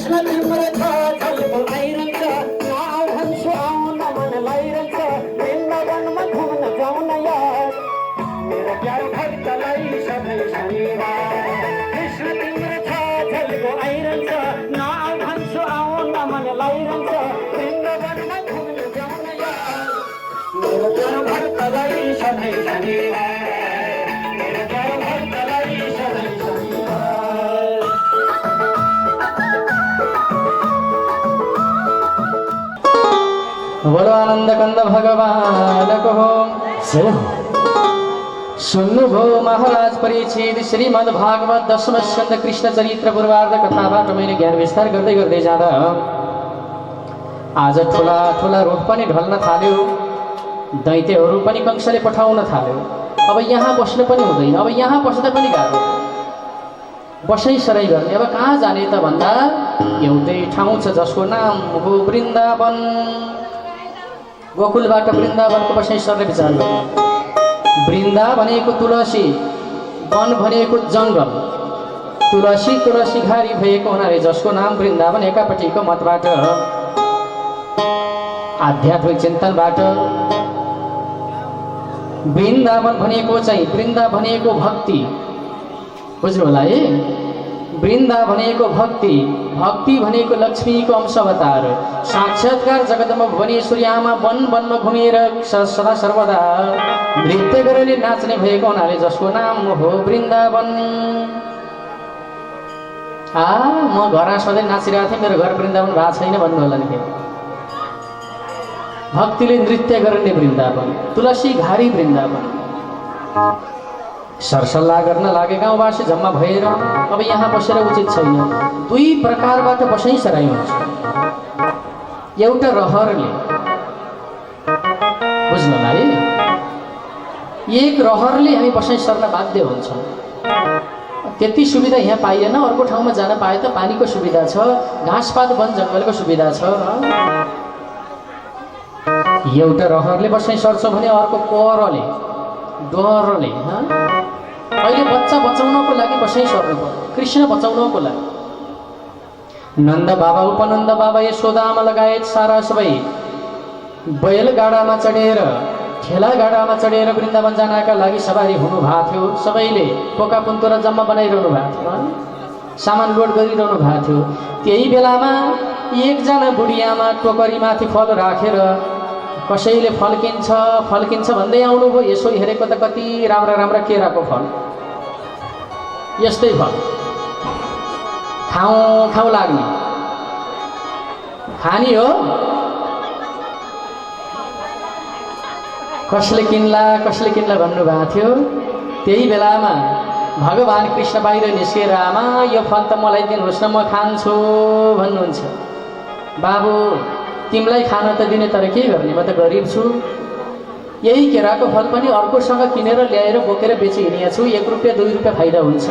कृष्ण तिम्रो छ झल्को आइरहन्छ नाउ भन्छु आउन मन लाइरहन्छ वृन्दावनमा घुम्न जाउन यार मेरो प्यारो भक्तलाई सधैँ शनिबार कृष्ण तिम्रो छ झल्को आइरहन्छ नाउ भन्छु आउन मन लाइरहन्छ वृन्दावनमा घुम्न जाउन यार मेरो प्यारो भक्तलाई सधैँ शनिबार मेरो प्यारो भक्तलाई सधैँ बोलो आनंद कंद भगवान को जय हो। सुन्नु भो महाराज परिचित श्रीमद् भागवत 10 स्कन्द कृष्ण चरित्र पूर्वार्ध कथाबाट मैले ज्ञान विस्तार गर्दै गर्दै जाँदा आज ठुला ठुला रूप पनि ढल्न थाल्यो, दैत्यहरू पनि कंसले पठाउन थाल्यो। अब यहाँ बस्नु पनि हुँदैन, अब यहाँ बस्दा पनि गाह्रो, बसै सराई गर्ने। अब कहाँ जाने त भन्दा एउटै ठाउँ छ जसको नाम हो वृन्दावन। गोकुलबाट वृन्दावनको बसै सरले विचार गर्नु। वृन्दा भनेको तुलसी, वन भनेको जङ्गल, तुलसी तुलसी घारी भएको हुनाले जसको नाम वृन्दावन एकापट्टिको मतबाट आध्यात्मिक चिन्तनबाट वृन्दावन भनेको चाहिँ वृन्दा भनेको भक्ति, बुझ्नु होला है। वृन्दा भनेको भक्ति, भक्ति भनेको लक्ष्मीको अंश अवतार, साक्षात्कार जगदम्बा भुवनेश्वरी आमा वन वनमा घुमेर सदा सर्वदा नृत्य गरेर नाच्ने भएको हुनाले जसको नाम हो वृन्दावन। म घरमा सधैँ नाचिरहेको थिएँ, मेरो घर वृन्दावन भएको छैन भन्नु होला नि। भक्तिले नृत्य गर्ने वृन्दावन, तुलसी घारी वृन्दावन। सरसल्लाह गर्न लागे गाउँवासी जम्मा भएर अब यहाँ बसेर उचित छैन। दुई प्रकारबाट बसै सराई हुन्छ। एउटा रहरले, बुझ्नुला है, एक रहरले हामी बसै सर्न बाध्य हुन्छौँ। त्यति सुविधा यहाँ पाइएन, अर्को ठाउँमा जान पाए त पानीको सुविधा छ, घाँसपात वन जङ्गलको सुविधा छ। एउटा रहरले बसै सर्छ भने अर्को परले डरले अहिले बच्चा बचाउनको लागि बसै सर्नु पर्यो, कृष्ण बचाउनको लागि। नन्द बाबा, उपनन्द बाबा, यशोदामा लगायत सारा सबै बैलगाडामा चढेर, ठेलागाडामा चढेर वृन्दावन जानका लागि सवारी हुनुभएको थियो। सबैले पोका पुन्तुरा जम्मा बनाइरहनु भएको थियो, सामान लोड गरिरहनु भएको थियो। त्यही बेलामा एकजना बुढियामा टोकरीमाथि फल राखेर कसैले फल्किन्छ भन्दै आउनुभयो। यसो हेरेको त कति राम्रा राम्रा केराको फल, यस्तै फल खाउँ खाउँ लाग्ने, खानी हो, कसले किन्ला भन्नुभएको थियो। त्यही बेलामा भगवान् कृष्ण बाहिर निस्केर आमा यो फल त मलाई दिनुहोस् न, म खान्छु भन्नुहुन्छ। बाबु तिमीलाई खान त दिने, तर के गर्ने, म त गरिब छु। यही केराको फल पनि अर्कोसँग किनेर ल्याएर बोकेर बेची हिँडेको छु, 1 रुपियाँ 2 रुपियाँ फाइदा हुन्छ,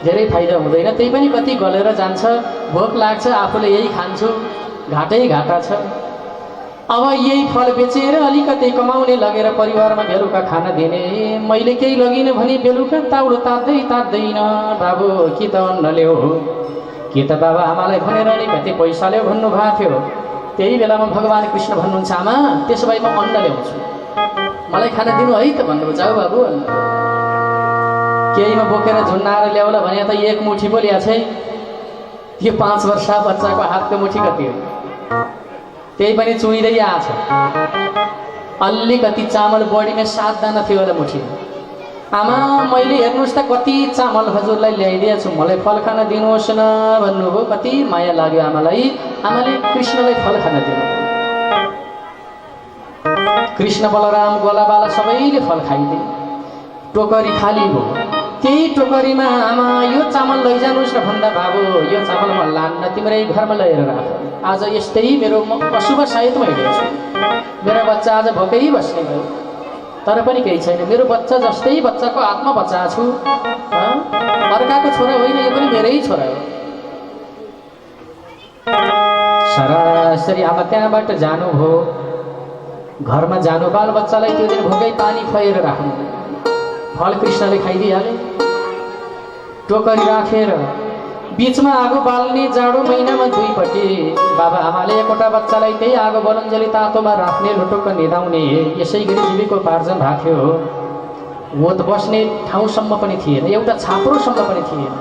धेरै फाइदा हुँदैन। त्यही पनि कति गलेर जान्छ, भोक लाग्छ, आफूले यही खान्छु, घाटै घाटा छ। अब यही फल बेचेर अलिकति कमाउने, लगेर परिवारमा बेलुका खान दिने। मैले केही लगिनँ भने बेलुका ताउडो तात्दैन, बाबु कि त अन्न ल्याऊ, कि त बाबा आमालाई भनेर अलिकति पैसा ल्याऊ भन्नुभएको थियो। त्यही बेलामा भगवान् कृष्ण भन्नुहुन्छ, आमा त्यसो भए म अन्न ल्याउँछु, मलाई खाना दिनु है त भन्नुहुन्छ। जाऊ बाबु, केहीमा बोकेर झुन्नाएर ल्याउला भने त 1 मुठी पो ल्याएको छै। त्यो 5 वर्ष बच्चाको हातको मुठी कति हो, त्यही पनि चुइँदै आछ। अलिकति चामल बढीमा 7 दाना थियो होला मुठी। आमा मैले हेर्नुहोस् त कति चामल हजुरलाई ल्याइदिएको छु, मलाई फल खान दिनुहोस् न भन्नुभयो। कति माया लाग्यो आमालाई, आमाले कृष्णलाई फल खान दिनु। कृष्ण बलराम गोलाबाला सबैले फल खाइदिए, टोकरी खाली भयो। त्यही टोकरीमा आमा यो चामल लैजानुहोस् न भन्दा, बाबु यो चामल म लान्न, तिम्रै घरमा लगेर राख, आज यस्तै मेरो अशुभ सायदमा हिँडेको छु, मेरो बच्चा आज भोकै बस्ने भयो। तर पनि केही छैन, मेरो बच्चा जस्तै बच्चाको आत्मा बच्चा छु, अर्काको छोरा होइन, यो पनि मेरै छोरा हो। सरासरी आमा त्यहाँबाट जानुभयो, घरमा जानु, बाल बच्चालाई त्यो दिन भोकै पानी खुवाएर राख्नु, फल कृष्णले खाइदिइहाले। टोकरी राखेर बीचमा आगो बाल्ने जाडो महिनामा दुईपट्टि बाबा आमाले एकवटा बच्चालाई त्यही आगो बलुन्जेली तातोमा राख्ने लुटुक्क निदाउने यसै गरी जीविकोपार्जन भएको थियो। ओत बस्ने ठाउँसम्म पनि थिएन, एउटा छाप्रोसम्म पनि थिएन।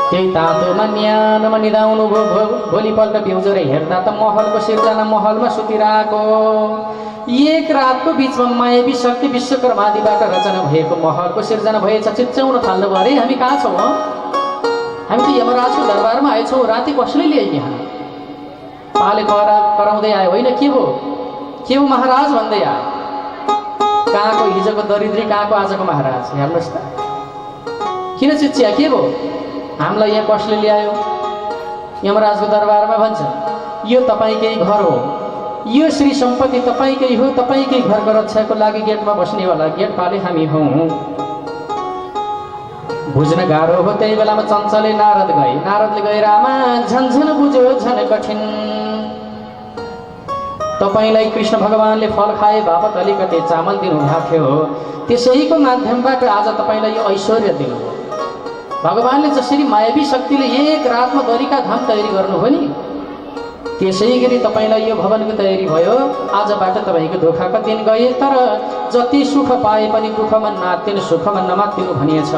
त्यही तातोमा न्यानोमा निदाउनु भयो। भोलिपल्ट बिउजेर हेर्दा त महलको सिर्जना महलमा सुतिरहेको। एक रातको बिचमा मायावी शक्ति विश्वकर्मादिबाट रचना भएको महलको सिर्जना भएछ। चिच्याउन थाल्नुभयो, अरे हामी कहाँ छौँ? हामी त यमराजको दरबारमा आएछौँ। राति कसले ल्याए यहाँ? पाले कराउँदै आयो, होइन के हो के हो महाराज भन्दै आयो। कहाँको हिजोको दरिद्री, कहाँको आजको महाराज? हेर्नुहोस् त, किन चिच्या, के हो? हामीलाई यहाँ कसले ल्यायो? यमराजको दरबारमा भन्छ, यो तपाईँकै घर हो, यो श्री सम्पत्ति तपाईँकै हो, तपाईँकै घरको रक्षाको लागि गेटमा बस्नेवाला गेटपाले हामी हौँ। बुझ्न गाह्रो हो। त्यही बेलामा चञ्चले नारद गए। नारदले गएर आमा झन्झन बुझ्यो झन कठिन, तपाईँलाई कृष्ण भगवानले फल खाए बापत अलिकति चामल दिनुभएको थियो, त्यसैको माध्यमबाट आज तपाईँलाई यो ऐश्वर्य दिनुभयो। भगवानले जसरी मायावी शक्तिले एक रातमा द्वारिका धाम तयारी गर्नुभयो नि, त्यसै गरी तपाईँलाई यो भवनको तयारी भयो। आजबाट तपाईँको धोखाका दिन गए, तर जति सुख पाए पनि दुःखमा नातिनु सुखमा नमातिनु भनिएछ।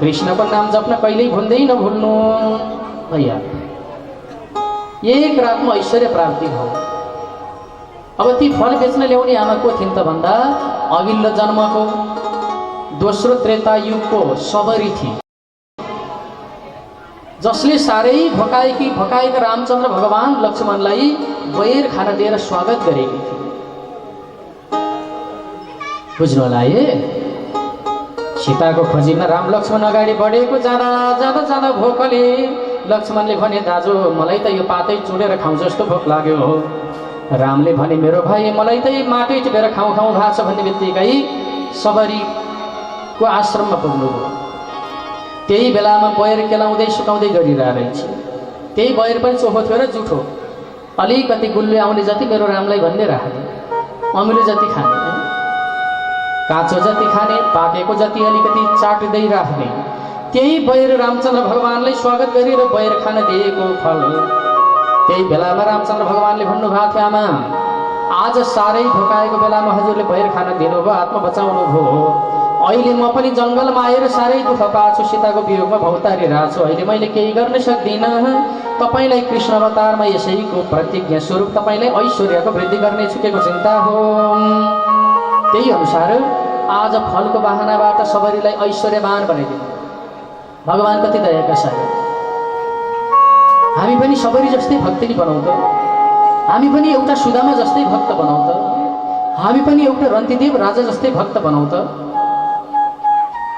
कृष्णको नाम जप्न कहिल्यै भुल्दै नभुल्नु भैया। एक रातमा ऐश्वर्य प्राप्ति भयो। अब ती फल बेच्न ल्याउने आमा को थिइन् त भन्दा अघिल्लो जन्मको दोस्रो त्रेता युगको सबरी थिए, जसले साह्रै भकाएका रामचन्द्र भगवान लक्ष्मणलाई बैर खान दिएर स्वागत गरेकी थिए। बुझ्नु होला है? सीताको खोजीमा राम लक्ष्मण अगाडि बढेको जाँदा भोकले लक्ष्मणले भने, दाजु मलाई त यो पातै चुडेर खाउँ जस्तो भोक लाग्यो हो। रामले भने, मेरो भाइ मलाई त माटै टिपेर खाउँ भएको छ भन्ने बित्तिकै सबरीको आश्रममा पुग्नुभयो। त्यही बेलामा बयर केलाउँदै सुकाउँदै गरिरहेछ। त्यही बयर पनि चोखो थियो र जुठो, अलिकति गुल्ले आउने जति मेरो रामलाई भन्ने राख्ने, अमिलो जति खाने, काँचो जति खाने, पाकेको जति अलिकति चाट्दै राख्ने। त्यही बयर रामचन्द्र भगवानलाई स्वागत गरेर बयर खान दिएको फल। त्यही बेलामा रामचन्द्र भगवानले भन्नुभएको थियो, आमा आज साह्रै भोकाएको बेलामा हजुरले बयर खान दिनुभयो, आत्मा बचाउनु भयो। अहिले म पनि जङ्गलमा आएर साह्रै दुःख पाएको छु, सीताको वियोगमा भौतारिरहेको छु। अहिले मैले केही गर्न सक्दिनँ। तपाईँलाई कृष्ण अवतारमा यसैको प्रतिज्ञा स्वरूप तपाईँलाई ऐश्वर्यको वृद्धि गर्ने छुकेको चिन्ता हो। त्यही अनुसार आज फलको बाहनाबाट सबरीलाई ऐश्वर्यवान बनाइदिनु। भगवान कति दयाका सागर। हामी पनि सबरी जस्तै भक्ति बनाउँ त, हामी पनि एउटा सुदामा जस्तै भक्त बनाउँ त, हामी पनि एउटा रन्तिदेव राजा जस्तै भक्त बनाउँ त।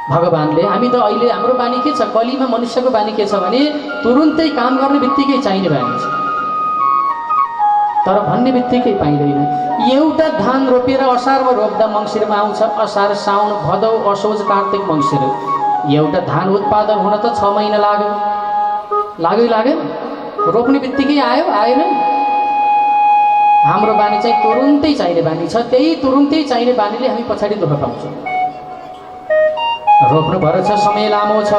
भगवानले हामी त अहिले हाम्रो बानी के छ, कलीमा मनुष्यको बानी के छ भने तुरुन्तै काम गर्ने बित्तिकै चाहिने बानी छ, तर भन्ने बित्तिकै पाइँदैन। एउटा धान रोपेर असारमा रोप्दा मङ्सिरमा आउँछ, असार साउन भदौ असोज कार्तिक मङ्सिर। एउटा धान उत्पादन हुन त 6 महिना लाग्यो, रोप्ने बित्तिकै आएन। हाम्रो बानी चाहिँ तुरुन्तै चाहिने बानी छ। त्यही तुरुन्तै चाहिने बानीले हामी पछाडि दुःख पाउँछौँ। रोप्नु पर्छ, समय लामो छ।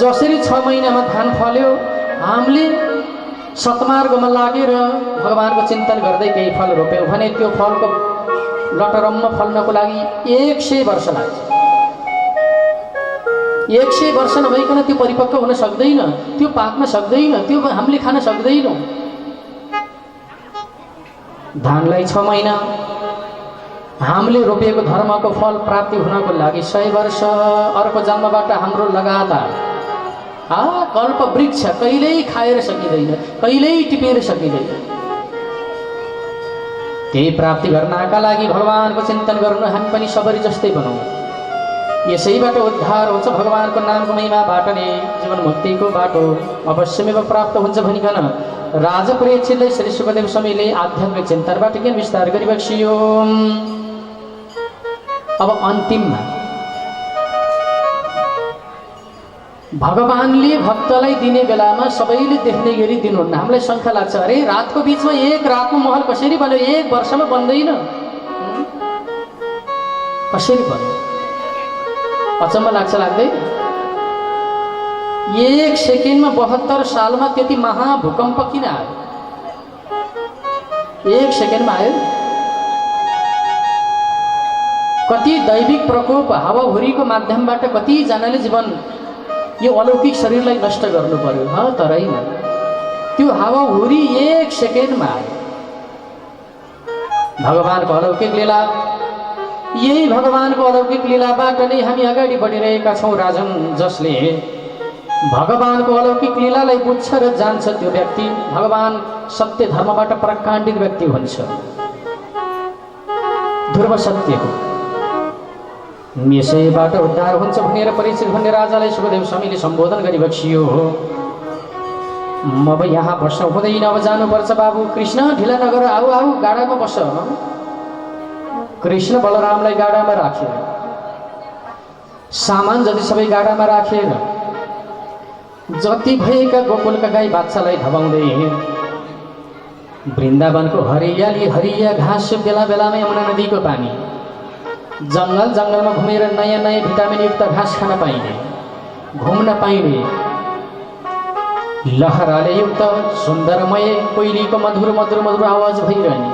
जसरी 6 महिनामा धान फल्यो, हामीले सतमार्गमा लागेर भगवानको चिन्तन गर्दै केही फल रोप्यौँ भने त्यो फलको लटरम्म फल्नको लागि 100 वर्ष लाग्छ। 100 वर्ष नभइकन त्यो परिपक्व हुन सक्दैन, त्यो पाक्न सक्दैन, त्यो हामीले खान सक्दैनौँ। धानलाई 6 महिना, हामीले रोपिएको धर्मको फल प्राप्ति हुनको लागि 100 वर्ष। अर्को जन्मबाट हाम्रो लगातार कल्प वृक्ष कहिल्यै खाएर सकिँदैन, कहिल्यै टिपेर सकिँदैन। त्यही प्राप्ति गर्नका लागि भगवानको चिन्तन गर्नु हामी पनि सबरी जस्तै बनाउँ। यसैबाट उद्धार हुन्छ। भगवानको नामको महिमाबाट नै जीवन मुक्तिको बाटो अवश्यमेव प्राप्त हुन्छ भनिकन राजा परीक्षितलाई श्री सुखदेव स्वामीले आध्यात्मिक चिन्तनबाट ज्ञान विस्तार गरिबक्सियो। अब अन्तिममा भगवानले भक्तलाई दिने बेलामा सबैले देख्ने गरी दिनुहुन्न। हामीलाई शङ्का लाग्छ, अरे रातको बिचमा एक रातमा महल कसरी बन्यो? 1 वर्षमा बन्दैन, कसरी बन्यो? अचम्म लाग्छ, लाग्दैन? 1 सेकेन्डमा 72 सालमा त्यति महाभूकम्प किन आयो? 1 सेकेन्डमा आयो। कति दैविक प्रकोप हावाहुरीको माध्यमबाट कतिजनाले जीवन यो अलौकिक शरीरलाई नष्ट गर्नु पर्यो तरै त्यो हावाहुरी 1 सेकेन्डमा आयो। भगवानको अलौकिक लीला, यही भगवानको अलौकिक लीलाबाट नै हामी अगाडि बढिरहेका छौँ राजन। जसले भगवानको अलौकिक लीलालाई बुझ्छ र जान्छ त्यो व्यक्ति भगवान सत्य धर्मबाट प्रकाण्डित व्यक्ति हुन्छ। ध्रुव सत्य हो, यसैबाट उद्धार हुन्छ भनेर परीक्षित भन्ने राजालाई सुखदेव स्वामीले सम्बोधन गरी बक्सियो। म अब यहाँ बस्नु हुँदैन, अब जानुपर्छ बाबु। कृष्ण ढिला नगर, आऊ आऊ गाडामा बस। कृष्ण बलरामलाई गाडामा राखेर, सामान जति सबै गाडामा राखेर जति भएका गोकुलका गाई बाच्छालाई धपाउँदै वृन्दावनको हरियाली हरिया घाँस, बेला बेलामा यमुना नदीको पानी, जङ्गल जङ्गलमा घुमेर नयाँ नयाँ भिटामिनयुक्त घाँस खान पाइने, घुम्न पाइने, लहराले युक्त सुन्दरमय कोइलीको मधुर मधुर मधुर आवाज भइरहने,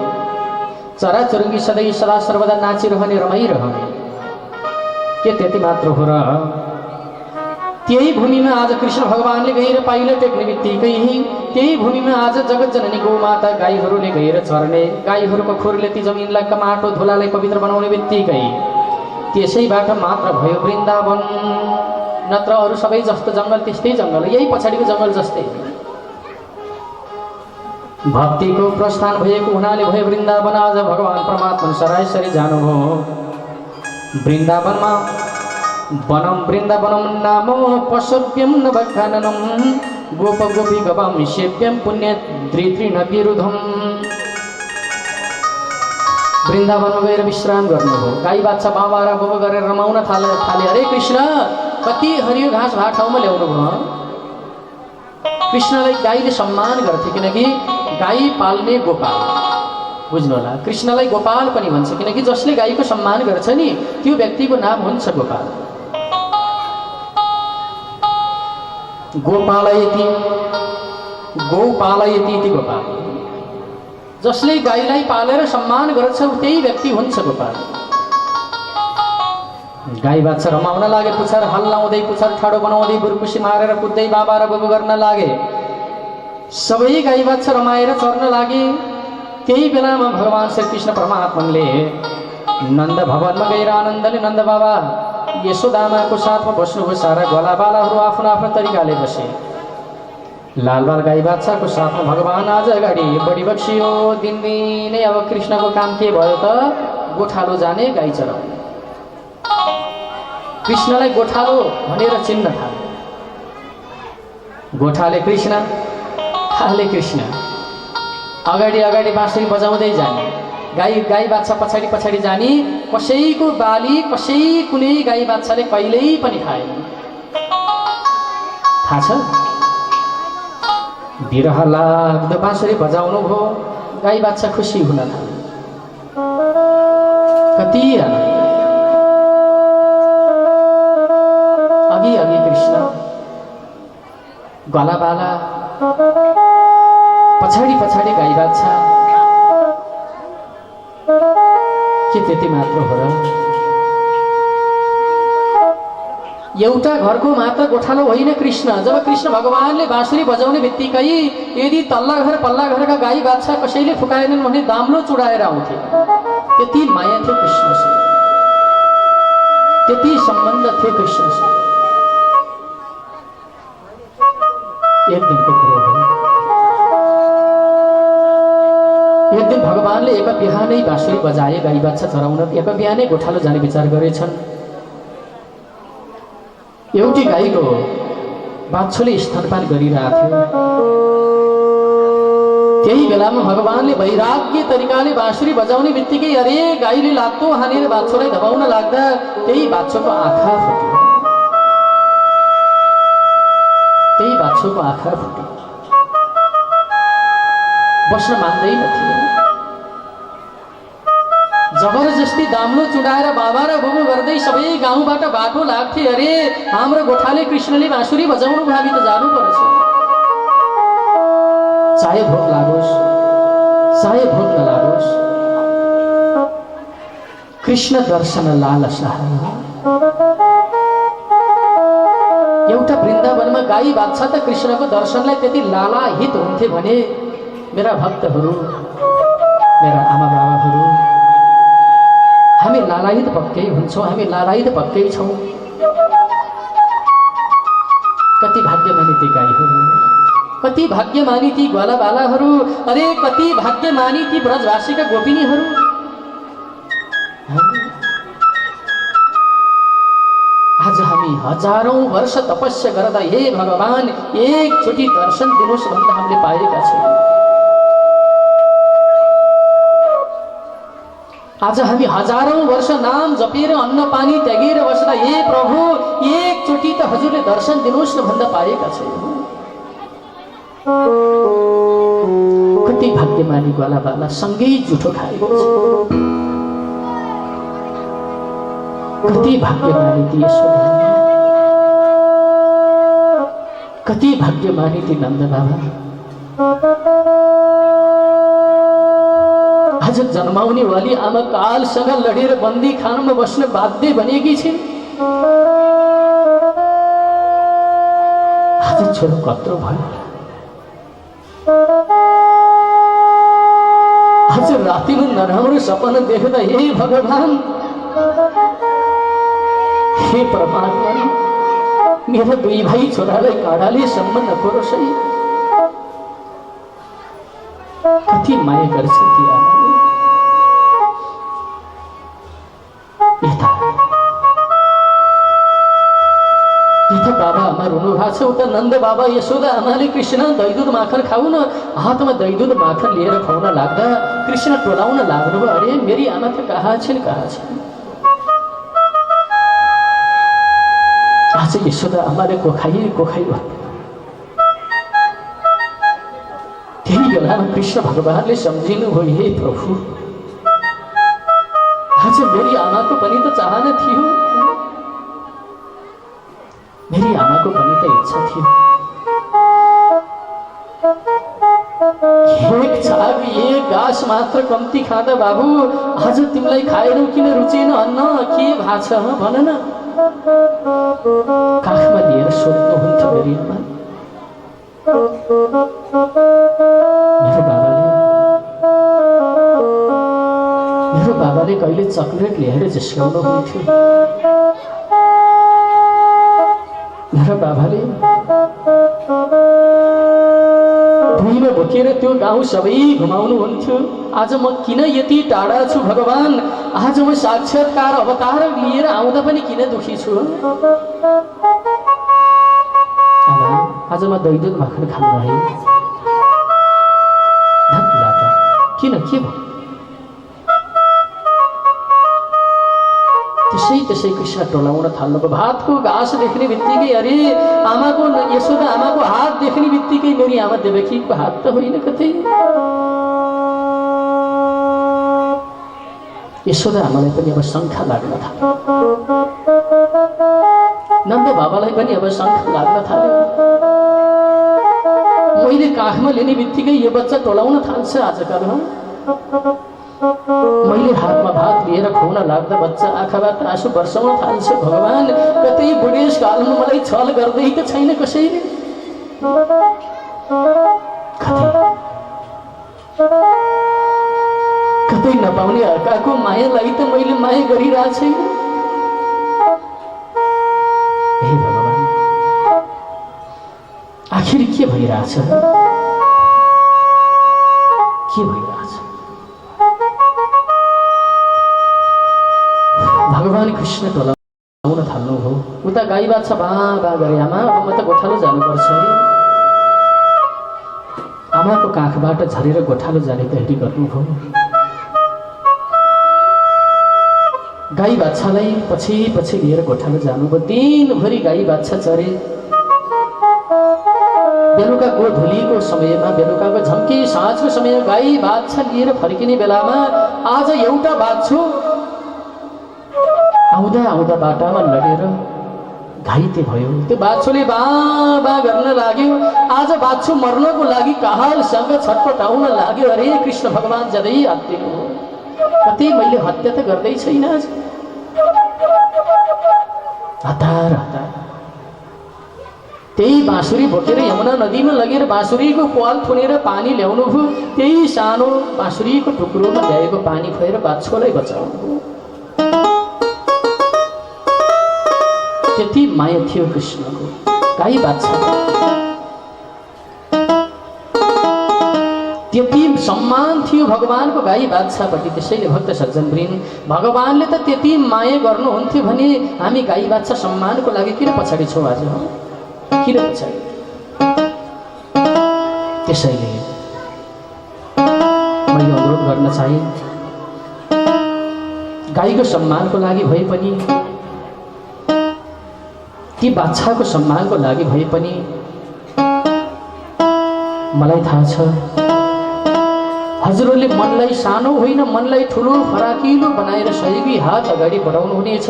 चराचुरुङ्गी सधैँ सदा सर्वदा नाचिरहने, रमाइरहने। के त्यति मात्र हो र? त्यही भूमिमा आज कृष्ण भगवानले गएर पाइला टेक्ने बित्तिकै त्यही भूमिमा आज जगत जननी गौमाता गाईहरूले गएर चर्ने, गाईहरूको खोरले ती जमिनलाई माटो धुलालाई पवित्र बनाउने बित्तिकै त्यसैबाट मात्र भयो वृन्दावन। नत्र अरू सबै जस्तो जङ्गल त्यस्तै जङ्गल, यही पछाडिको जङ्गल जस्तै। भक्तिको प्रस्थान भएको हुनाले भयो वृन्दावन। आज भगवान परमात्मा सरासरी जानुभयो वृन्दावनमा। वनम वृन्दावनम नाम पशव्यम नवखाननम गोप गोपी गवाम सेव्यम पुण्य द्रितृण विरुद्धम। वृन्दावनमा गएर विश्राम गर्नुभयो। गाई बाच्छा बाबा र गोप गरेर रमाउन थाले। अरे कृष्ण कति हरियो घाँस भएको ठाउँमा ल्याउनु भयो। कृष्णलाई गाईले सम्मान गर्थे किनकि गाई पाल्ने गोपाल, बुझ्नु होला। कृष्णलाई गोपाल पनि भन्छ किनकि जसले गाईको सम्मान गर्छ नि त्यो व्यक्तिको नाम हुन्छ गोपाल। गोपालयति गौपालयति इति गोपाल। जसले गाईलाई पालेर सम्मान गर्छ त्यही व्यक्ति हुन्छ गोपाल। गाई बाच्छा रमाउन लागे, पुच्छर हल्लाउँदै पुच्छर ठाडो बनाउँदै बुर्कुसी मारेर कुद्दै बाबा र बुबु गर्न लागे। सबै गाई बाच्छा रमाएर चर्न लागे। त्यही बेलामा भगवान श्री कृष्ण परमात्माले नन्द भवनमा गएर आनन्दले नन्द बाबा यशोदामाको साथमा बस्नुभयो। सारा ग्वालाबालाहरू आफ्नो आफ्नो तरिकाले बसे। लालबाल गाई बाच्छाको साथमा भगवान आज अगाडि बढी बक्सियो। दिनदिनै अब कृष्णको काम के भयो त? गोठालो जाने, गाई चराउने। कृष्णलाई गोठालो भनेर चिन्न थाले। गोठाले कृष्ण, थाले कृष्ण। अगाडि अगाडि बाँसुरी बजाउँदै जाने, गाई बाच्छा पछाडि पछाडि जाने। कसैको बाली कसै कुनै गाई बाच्छाले कहिल्यै पनि खाएन। थाहा छ? बिरह लाग्दो बाँसुरी बजाउनु भयो, गाई बाच्छा खुसी हुन थाले। कति अघि अघि कृष्ण, गलाबाला, पछाडि पछाडि गाई बाच्छा। के त्यति मात्र हो र? एउटा घरको मात्र गोठालो होइन कृष्ण। जब कृष्ण भगवानले बाँसुरी बजाउने बित्तिकै यदि तल्ला घर पल्ला घरका गाई बाच्छा कसैले फुकाएनन् भने दाम्लो चुडाएर आउँथे। त्यति माया थियो कृष्णसँग, त्यति सम्बन्ध थियो कृष्णसँग। एक दिनको कुरो हो। एक दिन भगवानले एक बिहानै बाँसुरी बजाए गाई बाच्छा चराउन। एक बिहानै गोठालो जाने विचार गरेछन्। एउटी गाईको बाछोले स्तनपान गरिरहेको थियो। त्यही बेलामा भगवानले वैराग्य तरिकाले बाँसुरी बजाउने बित्तिकै अरे गाईले लात्तो हानेर बाछोलाई धपाउन लाग्दा त्यही बाछोको आँखा फुट्यो। त्यही बाछोको आँखा फुट्यो। बस्न मान्दैन थियो। जबरजस्ती दाम्लो चुडाएर बाबा र बुबु गर्दै सबै गाउँबाट बाटो लाग्थे। अरे हाम्रो गोठाले कृष्णले बाँसुरी बजाउनु भयो, हामी त जानु पर्छ। चाहे भोक लागोस् चाहे भोक नलागोस्, कृष्ण दर्शन लालसा। एउटा वृन्दावनमा गाई बाछा त कृष्णको दर्शनलाई त्यति लालाहित हुन्थे भने मेरा भक्तहरू, मेरा आमा बाबाहरू, हामी लालायित पक्कै हुन्छौँ, हामी लालायित पक्कै छौँ। कति भाग्यमानी ती गाईहरू, कति भाग्यमानी ती ग्वालाबालाहरू, अरे कति भाग्यमानी ती ब्रजवासीका गोपिनीहरू। आज हामी हजारौं वर्ष तपस्या गर्दा हे भगवान एकचोटि दर्शन दिनुहोस् भन्दा हामीले पाएका छौँ। आज हामी हजारौं वर्ष नाम जपेर अन्न पानी त्यागेर बस्दा हे प्रभु एकचोटि त हजुरले दर्शन दिनुहोस् न भन्दा पाएका छैनौँ। कति भाग्यमानी ग्वालाबाला सँगै जुठो खाएको छ, कति भाग्यमानी ती यशोदा, कति भाग्यमानी ती नन्द बाबा। आज जन्माउने वाली आमा कालसँग लडेर बन्दी खानामा बस्न बाध्य बनेकी छिन्। आज छोरो कत्रो भयो, आज रातिमा नराम्रो सपना देख्दा हे भगवान, हे परमात्मा, मेरा दुई भाइ छोरालाई काँडाले सम्म नकोरोस् है। कति माया गर्छ ती आमाले। यता बाबा आमा रुनु भएको छ, उता नन्द बाबा यशोदा आमाले कृष्ण दही दुध माखन खाऊ न, हातमा दही दुध माखन लिएर खुवाउन लाग्दा कृष्ण टोलाउन लाग्नुभयो। अरे मेरी आमा त कहाँ छिन्, कहाँ छिन्? आज यशोदा आमाले कोखाइ कोखाइ भयो। त्यही बेलामा कृष्ण भगवानले सम्झिनु भयो, हे प्रभु आज मेरी आमाको पनि त चाहना थियो, मेरी आमाको पनि त इच्छा थियो। एक छाग एक घाँस मात्र कम्ती खाँदा बाबु आज तिमीलाई खाएर किन रुचेन अन्न, के भएको छ भन न। काखमा लिएर सोध्नुहुन्थ्यो मेरी आमा। मेरो बाबाले कहिले चकलेट ल्याएर जिस्काउनु हुन्थ्यो। मेरो बाबाले भुइँमा बोकेर त्यो गाउँ सबै घुमाउनुहुन्थ्यो। आज म किन यति टाढा छु भगवान, आज म साक्षात्कार अवतार लिएर आउँदा पनि किन दुखी छु। आज म दही दुध माखन खानु है, किन के भयो? त्यसै कृष्ण टोलाउन थाल्नुभयो। भातको घाँस देख्ने बित्तिकै अरे आमाको यशोदा आमाको हात देख्ने बित्तिकै मेरी आमा देवकीको हात त होइन कतै। यशोदा आमालाई पनि अब शङ्का लाग्न थाल्यो, नन्द बाबालाई पनि अब शङ्का लाग्न थाल्यो। मैले काखमा लिने बित्तिकै यो बच्चा टोलाउन थाल्छ आजकल। मैले हातमा भात लिएर खुवाउन लाग्दा बच्चा आँखाबाट आँसु बर्साउन थाल्छ। भगवान कतै बुढेसकालमा मलाई छल गर्दै त छैन कसैले? कतै नपाउने अर्काको मायालाई त मैले माया गरिरहेको छैन। हे भगवान आखिर के भइरहेछ, के भइरहेछ? भगवान कृष्ण टोलाउन थाल्नुभयो। उता गाई बाछा बा गरे, आमा अब म त गोठालो जानुपर्छ है। आमाको काखबाट झरेर गोठालो जाने तयारी गर्नुभयो। गाई बाछालाई पछि लिएर गोठालो जानुभयो। दिनभरि गाई बाछा चरे, बेलुकाको धुलीको समयमा, बेलुकाको झम्की साँझको समय गाई बाछा लिएर फर्किने बेलामा आज एउटा बाछो आउँदा आउँदा बाटामा लडेर घाइते भयो। त्यो बाछोले बा बा गर्न लाग्यो। आज बाछो मर्नको लागि काहालसँग छटपटाउन लाग्यो। अरे कृष्ण भगवान ज्यादै हत्यानु हो, कतै मैले हत्या त गर्दै छैन। हतार हतार त्यही बाँसुरी बोकेर यमुना नदीमा लगेर बाँसुरीको प्वाल थुनेर पानी ल्याउनु भयो। त्यही सानो बाँसुरीको टुक्रोमा ल्याएको पानी खुवाएर बाछोलाई बचाउनु भयो। त्यति माया थियो कृष्णको गाई बाछा, त्यति सम्मान थियो भगवानको गाई बाछापट्टि। त्यसैले भक्त सज्जनवृन्द, भगवानले त त्यति माया गर्नुहुन्थ्यो भने हामी गाई बाछा सम्मानको लागि किन पछाडि छौँ? आज किन पछाडि? त्यसैले मैले अनुरोध गर्न चाहे, गाईको सम्मानको लागि भए पनि, ती बाछाको सम्मानको लागि भए पनि मलाई थाहा छ हजुरहरूले मनलाई सानो होइन मनलाई ठुलो फराकिलो बनाएर सहयोगी हात अगाडि बढाउनु हुनेछ।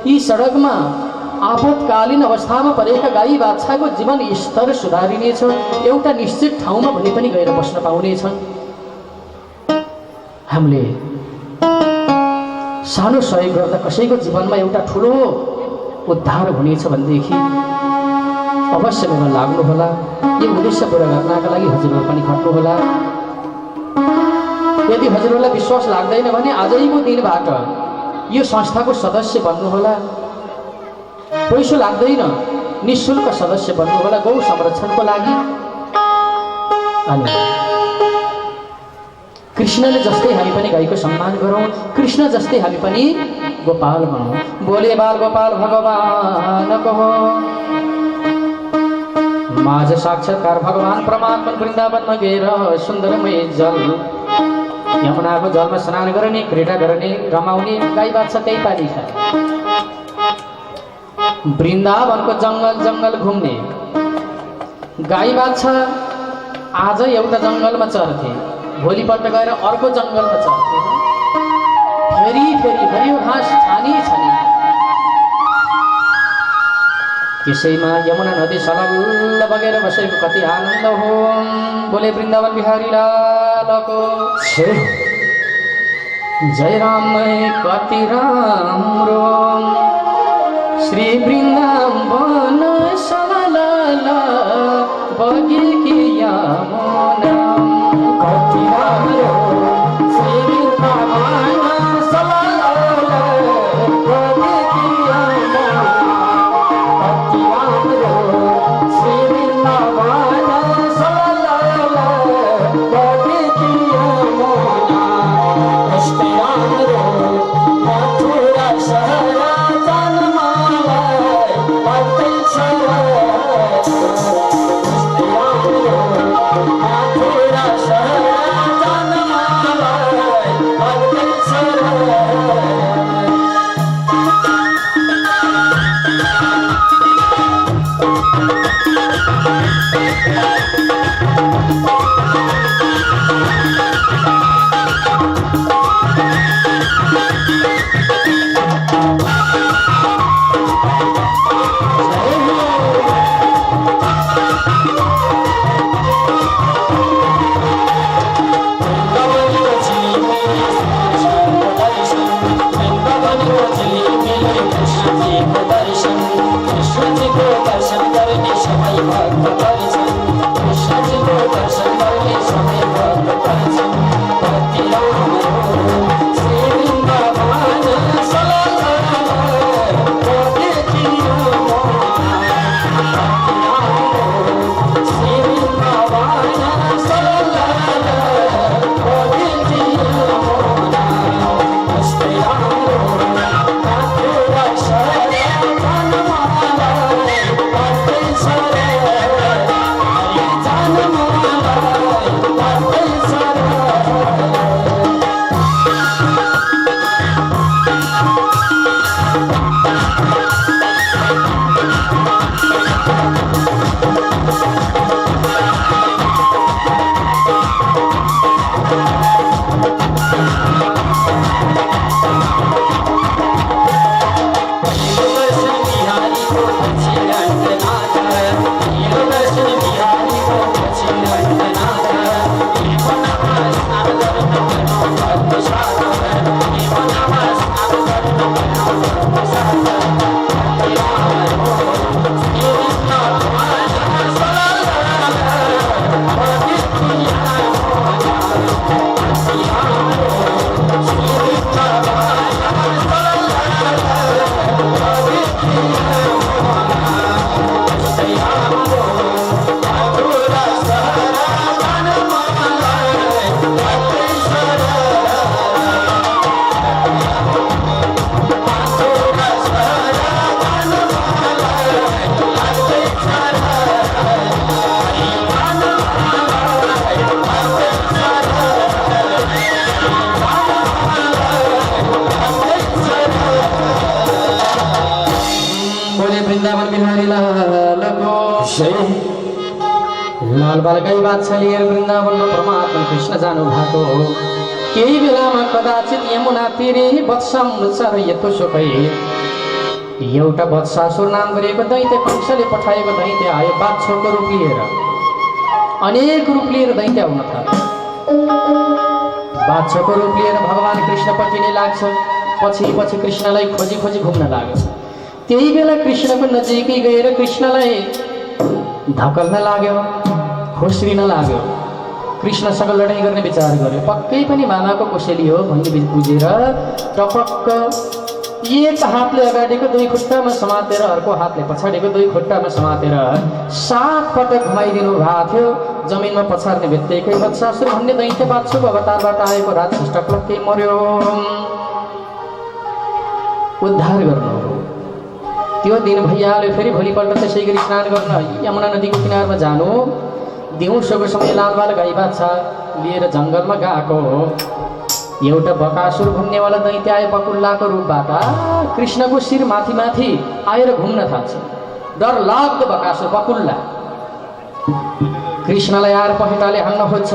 यी सडकमा आपतकालीन अवस्थामा परेका गाई बाछाको जीवन स्तर सुधारिनेछ। एउटा निश्चित ठाउँमा भने पनि गएर बस्न पाउनेछन्। हामीले सानो सहयोग गर्दा कसैको जीवनमा एउटा ठुलो उद्धार हुनेछ भनेदेखि अवश्य मेरो लाग्नुहोला। यो उद्देश्य पुरा गर्नका लागि हजुरहरू पनि खट्नुहोला। यदि हजुरहरूलाई विश्वास लाग्दैन भने आजैको दिनबाट यो संस्थाको सदस्य बन्नुहोला। पैसो लाग्दैन, निःशुल्क सदस्य बन्नुहोला गौ संरक्षणको लागि। अनि कृष्णले जस्तै हामी पनि गाईको सम्मान गरौँ, कृष्ण जस्तै हामी पनि गोपाल बनौँ। बोले बाल गोपाल भगवानको हो। माझ साक्षात्कार भगवान परमात्मा वृन्दावनमा गएर सुन्दरमय जल यमुनाको जलमा स्नान गर्ने, क्रीडा गर्ने, रमाउने गाई बाछा त्यही पानी खाए। वृन्दावनको जङ्गल जङ्गल घुम्ने गाई बाछा आज एउटा जङ्गलमा चर्थे, भोलिपल्ट गएर अर्को जङ्गलमा चर्थे। फेरि फेरि हरियो घाँस छानी छानी। त्यसैमा यमुना नदी सलल्ल बगेर बसेको कति आनन्द हो। बोले वृन्दावन बिहारी लालको जय राम कति राम्रो श्री वृन्दावन सलल्ल बगेकी यमुना कति राम्रो श्री वृन्दावन सलल्ल बगेकी यमुना कति राम्रो श्री वृन्दावन सलल्ल बगेकी यमुना कति राम्रो मथुरा शहर जन्मालय बग्दैछ मथुरा शहर जन्मालय बग्दैछ। वृन्दावन बिहारी लालको लाल बालकै बादशाह लिएर वृन्दावनमा परमात्मा कृष्ण जानु भएको केही बेलामा कदाचित यमुना तीरे वत्सम चरयतो सुकै एउटा वत्सासुर नाम गरिएको दैत्य कंसले पठाएको दैत्य आयो बाछोको रूप लिएर अनेक रूप लिएर दैत्य आउन थाल्यो बाछोको रूप लिएर भगवान कृष्णपट्टि नै लाग्छ पछि पछि कृष्णलाई खोजी खोजी घुम्न लाग्यो त्यही बेला कृष्णको नजिकै गएर कृष्णलाई धकल्न लाग्यो खुस्रिन लाग्यो कृष्णसँग लडाइँ गर्ने विचार गर्यो पक्कै पनि मामाको कोसेली हो भन्ने बुझेर टपक्क एक हातले अगाडिको दुई खुट्टामा समातेर अर्को हातले पछाडिको दुई खुट्टामा समातेर 7 पटक घुमाइदिनु भएको थियो जमिनमा पछार्ने बित्तिकै वत्सासुर भन्ने दैत्य बाछोको अवतारबाट आएको राक्षस टक्लक्कै मर्यो उद्धार गर्नु हो त्यो दिन भइहाल्यो फेरि भोलिपल्ट त्यसै गरी स्नान गर्न यमुना नदीको किनारमा जानु दिउँसोको समय लालबाल गाई बाछा लिएर जङ्गलमा गएको एउटा बकासुर घुम्नेवाला दैत्य आयो बकुल्लाको रूपबाट कृष्णको शिर माथि माथि आएर घुम्न थाल्छ डर लाग्दो बकासुर बकुल्ला कृष्णलाई आएर पखेटाले हान्न खोज्छ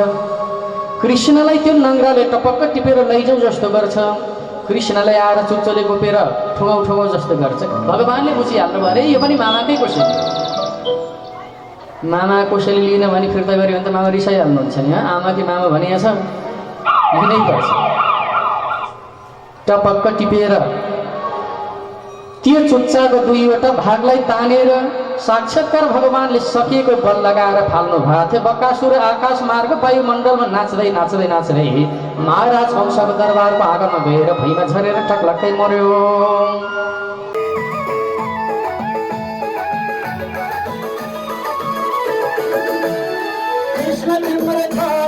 कृष्णलाई त्यो नङ्ग्राले टपक्क टिपेर लैजाउँ जस्तो गर्छ कृष्णलाई आएर चुच्चोले गोपेर ठुगाउ ठुगाउ जस्तो गर्छ भगवानले बुझिहाल्नु भयो अरे यो पनि मामाकै कोसेली मामा कोसेली लिन भने फिर्ता गऱ्यो भने त मामा रिसाइहाल्नुहुन्छ नि आमा कि मामा भने छ लिनै पर्छ टपक्क टिपेर त्यो चुच्चाको दुईवटा भागलाई तानेर साक्षात्कार भगवानले सकिएको बल लगाएर फाल्नु भएको थियो बकासुर आकाश मार्ग वायुमण्डलमा नाच्दै नाच्दै नाच्दै महाराज कंसको दरबारको आँगनमा गएर भुइँमा झरेर टक्लक्कै मर्यो कृष्ण तिम्रो